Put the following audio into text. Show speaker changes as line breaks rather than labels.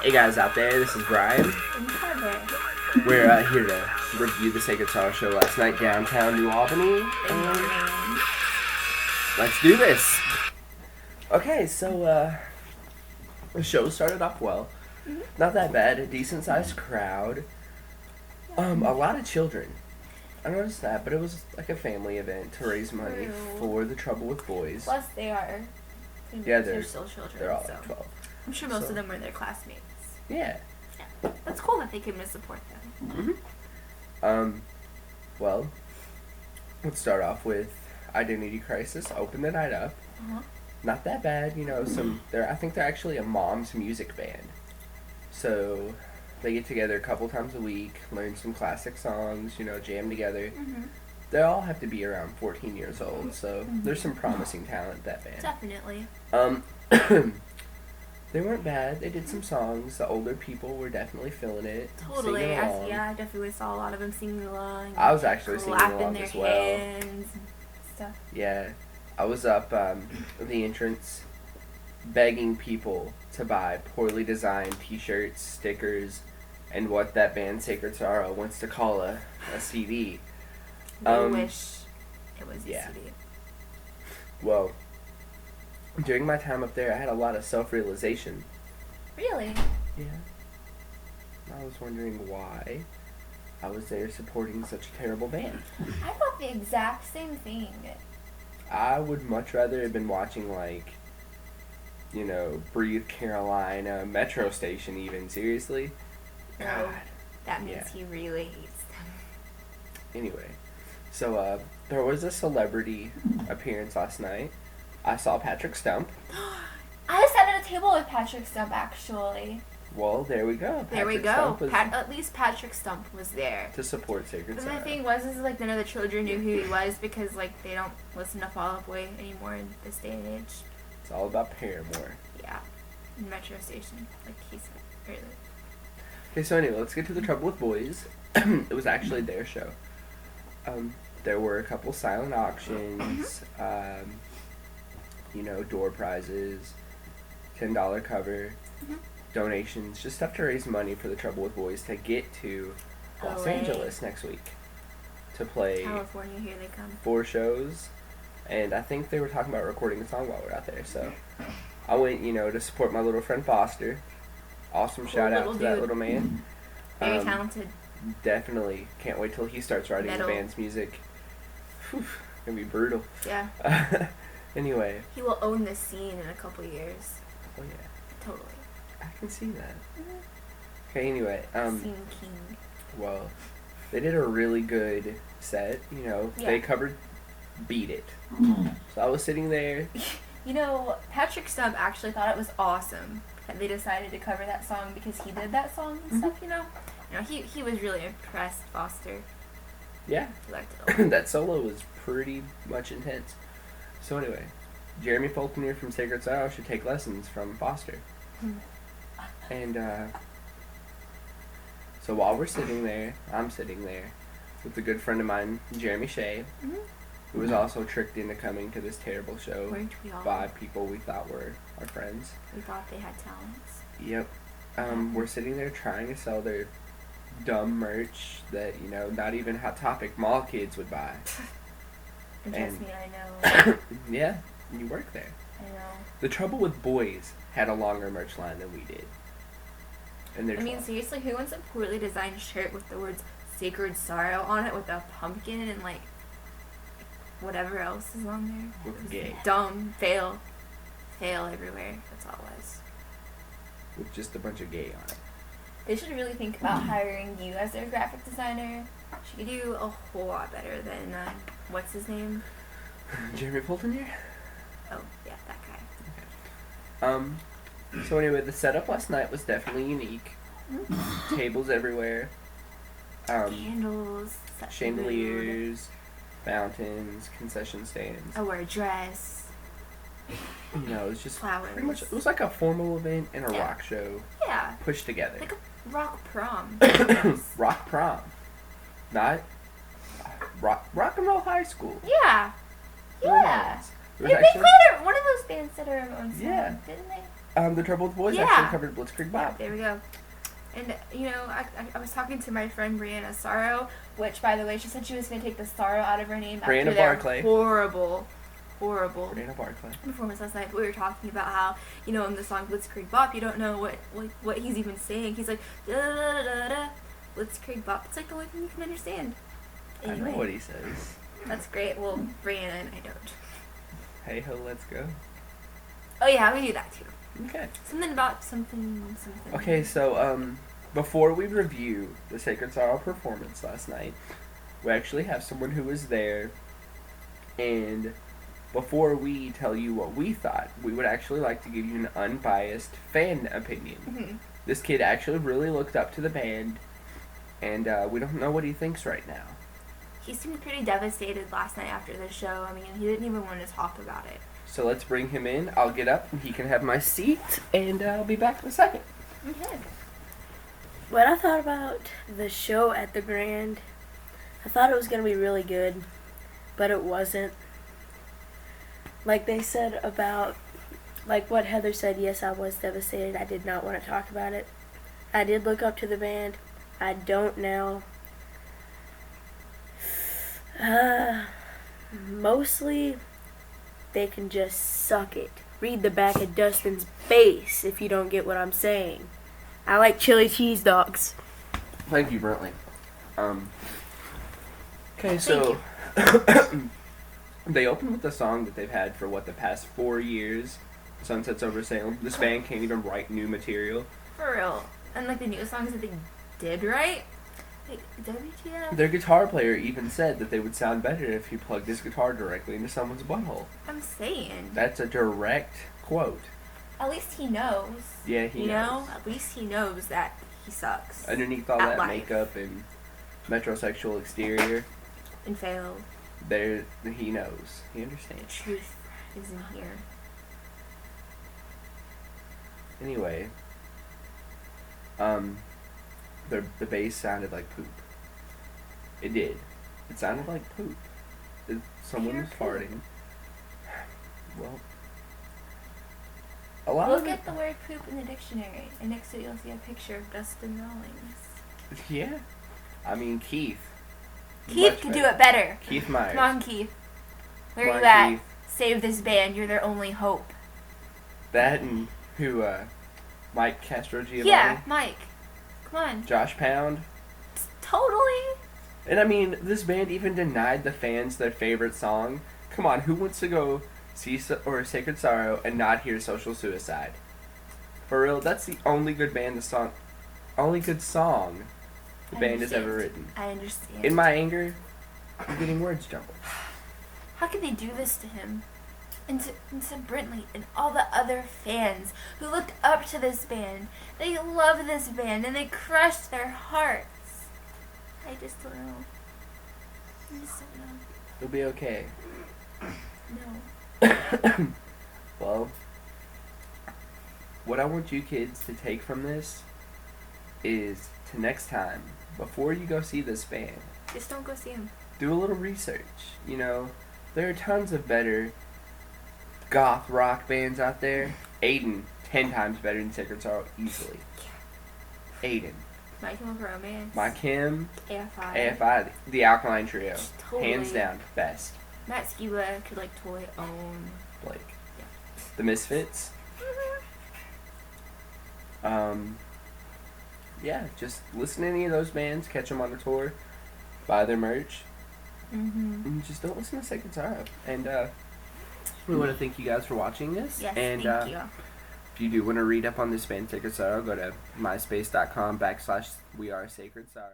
Hey guys out there, this is Brian. We're here to review the Sacred Sorrow show last night downtown New Albany. And let's do this! Okay, so the show started off well. Not that bad, a decent sized crowd. A lot of children. I noticed that, but it was like a family event to raise money for the Trouble with Boys.
Plus they are.
Yeah,
they're still children.
They're all
so.
like 12.
I'm sure most of them were their classmates.
Yeah.
That's cool that they came to support them.
Well, let's start off with Identity Crisis. Open the night up. Not that bad, you know. I think they're actually a mom's music band. So they get together a couple times a week, learn some classic songs, you know, jam together. They all have to be around 14 years old, so there's some promising talent, that band.
Definitely.
They weren't bad. They did some songs. The older people were definitely feeling it.
Totally. I definitely saw a lot of them singing along.
I was actually singing along
their
as well.
hands and stuff.
Yeah. I was up at the entrance begging people to buy poorly designed t-shirts, stickers, and what that band Sacred Sorrow wants to call a CD.
They wish it was a CD.
Well, during my time up there, I had a lot of self-realization.
Really?
Yeah. I was wondering why I was there supporting such a terrible band.
I thought the exact same thing.
I would much rather have been watching, Breathe Carolina, Metro Station even. Seriously?
God. That means he really hates them.
Anyway, so there was a celebrity appearance last night. I saw Patrick Stump.
I sat at a table with Patrick Stump, actually.
Well, there we go.
There we go. At least Patrick Stump was there.
To support Sacred Sorrow.
The thing was, none of the children knew who he was because, they don't listen to Fall Out Boy anymore in this day and age.
It's all about Paramore.
Yeah. In Metro Station, like he said earlier.
Okay, so anyway, let's get to the Trouble with Boys. It was actually their show. There were a couple silent auctions, door prizes, $10 cover, donations, just stuff to raise money for the Trouble with Boys to get to Los Angeles next week to play
California, here they come.
4 shows, and I think they were talking about recording a song while we're out there, so I went, to support my little friend Foster. Awesome shout out to that little man.
Very talented.
Definitely. Can't wait till he starts writing the band's music. Whew, gonna be brutal.
Yeah.
Anyway.
He will own this scene in a couple years.
Oh yeah.
Totally.
I can see that. Okay, anyway.
Scene king.
Well, they did a really good set, They covered Beat It. So I was sitting there.
Patrick Stump actually thought it was awesome that they decided to cover that song because he did that song and stuff, he was really impressed, Foster.
Yeah.
He liked it a lot.
That solo was pretty much intense. So anyway, Jeremy Faulkner from Sacred Sorrow should take lessons from Foster. And so while we're sitting there, I'm sitting there with a good friend of mine, Jeremy Shea, who was also tricked into coming to this terrible show.
Weren't we all?
By people we thought were our friends.
We thought they had talents.
Yep. We're sitting there trying to sell their dumb merch that, not even Hot Topic mall kids would buy.
And trust me, I know.
Yeah, you work there.
I know.
The Trouble with Boys had a longer merch line than we did. And
seriously, who wants a poorly designed shirt with the words Sacred Sorrow on it with a pumpkin and, whatever else is on there?
With gay.
Dumb. Fail everywhere. That's all it was.
With just a bunch of gay on it.
They should really think about hiring you as their graphic designer. She could do a whole lot better than, what's his name?
Jeremy Faulkner?
Oh, yeah, that guy.
Okay. So anyway, the setup last night was definitely unique. Tables everywhere.
Candles.
Chandeliers. Fountains. Concession stands.
I wear a dress.
It was just
flowers.
Pretty much, it was like a formal event and a rock show.
Yeah.
Pushed together.
Like a rock prom.
Rock prom. Not rock and roll high school.
Yeah. Yeah.
They
played one of those bands that are our own song, didn't they?
the Troubled Boys
Yeah.
actually covered Blitzkrieg Bop.
There we go. And, you know, I was talking to my friend Brianna Sorrow, which, by the way, she said she was going to take the sorrow out of her name
Brianna
after their
Barclay.
horrible
Brianna Barclay.
performance last night. We were talking about how, you know, in the song Blitzkrieg Bop, you don't know what he's even saying. He's like, da da da da da, Blitzkrieg Bop. It's like the only thing you can understand. Anyway,
I know what he says.
that's great. Well, Brianna and I don't.
Hey ho, let's go.
Oh yeah, we do that too.
Okay.
Something about something.
Okay, so before we review the Sacred Sorrow performance last night, we actually have someone who was there, and before we tell you what we thought, we would actually like to give you an unbiased fan opinion.
Mm-hmm.
This kid actually really looked up to the band, and we don't know what he thinks right now.
He seemed pretty devastated last night after the show. I mean, he didn't even want to talk about it.
So let's bring him in. I'll get up, and he can have my seat, and I'll be back in a second.
Okay.
What I thought about the show at the Grand, I thought it was going to be really good, but it wasn't. Like they said about, like what Heather said, yes, I was devastated. I did not want to talk about it. I did look up to the band. I don't now. Mostly, they can just suck it. Read the back of Dustin's face if you don't get what I'm saying. I like chili cheese dogs.
Thank you, Brentley. Okay, so they open with a song that they've had for the past 4 years, Sunsets Over Salem. This band can't even write new material.
For real. And like the new songs that they did write, like WTF.
Their guitar player even said that they would sound better if he plugged his guitar directly into someone's butthole.
I'm saying.
That's a direct quote.
At least he knows.
Yeah, he
knows. You know,
knows.
at least he knows that he sucks.
Underneath all
at
that
life.
makeup and metrosexual exterior,
And failed.
he knows. He understands.
Truth is in here.
Anyway, the bass sounded like poop. It did. It sounded like poop. Someone was farting. Well, a lot
Look
of
at the word poop in the dictionary, and next to it you'll see a picture of Dustin Rawlings.
Yeah. I mean, Keith.
Keith could do it better.
Keith Myers.
Come on, Keith. Where
Come
are
on,
you at?
Keith.
Save this band. You're their only hope.
That and who, Mike Castro Giovanni?
Yeah, Mike. Come on.
Josh Pound.
Totally.
And I mean, this band even denied the fans their favorite song. Come on, who wants to go see Sacred Sorrow and not hear Social Suicide? For real, that's the only good song the band has ever written.
I understand.
In my anger, I'm getting words jumbled.
How could they do this to him? And to Brentley and all the other fans who looked up to this band. They love this band and they crushed their hearts. I just don't know. I just don't know.
It'll be okay.
No.
Well, what I want you kids to take from this is to next time, before you go see this band,
Just don't go see him.
do a little research. You know, there are tons of better goth rock bands out there. Aiden, 10 times better than Sacred Sorrow, easily. Aiden.
My Chemical Romance.
My Kim,
AFI.
AFI, the Alkaline Trio.
Totally.
Hands down, best.
Matt Skiba could like totally own.
Blake.
Yeah.
The Misfits. Yeah, just listen to any of those bands, catch them on the tour, buy their merch, and just don't listen to Sacred Sorrow. And we want to thank you guys for watching this.
Yes,
and
thank you.
if you do want to read up on this band, Sacred Sorrow, go to myspace.com/We Are Sacred Sorrow.